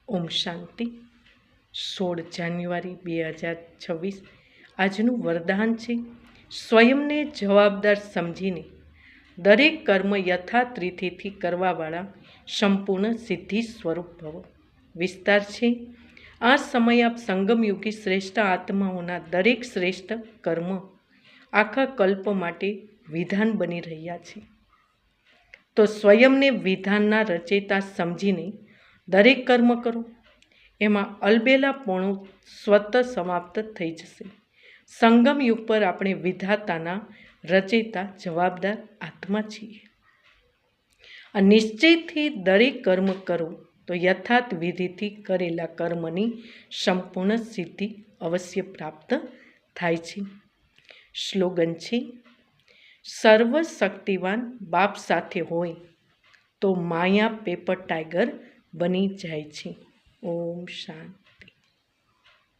ઓમ શાંતિ. 16 જાન્યુઆરી 2026 આજનું વરદાન છે, સ્વયંને જવાબદાર સમજીને દરેક કર્મ યથાર્થ રીતિથી કરવાવાળા સંપૂર્ણ સિદ્ધિ સ્વરૂપ ભવો. વિસ્તાર છે, આ સમય આપ સંગમયુગી શ્રેષ્ઠ આત્માઓના દરેક શ્રેષ્ઠ કર્મ આખા કલ્પ માટે વિધાન બની રહ્યા છે. તો સ્વયંને વિધાનના રચેતા સમજીને દરેક કર્મ કરો. એમાં અલબેલાપણું સ્વતઃ સમાપ્ત થઈ જશે. સંગમ યુગ પર આપણે વિધાતાના રચેતા જવાબદાર આત્મા છીએ. આ નિશ્ચયથી દરેક કર્મ કરો તો યથાર્થ વિધિથી કરેલા કર્મની સંપૂર્ણ સિદ્ધિ અવશ્ય પ્રાપ્ત થાય છે. સ્લોગન છે, સર્વશક્તિવાન બાપ સાથે હોય તો માયા પેપર ટાઈગર બની જાય છે. ઓમ શાંતિ.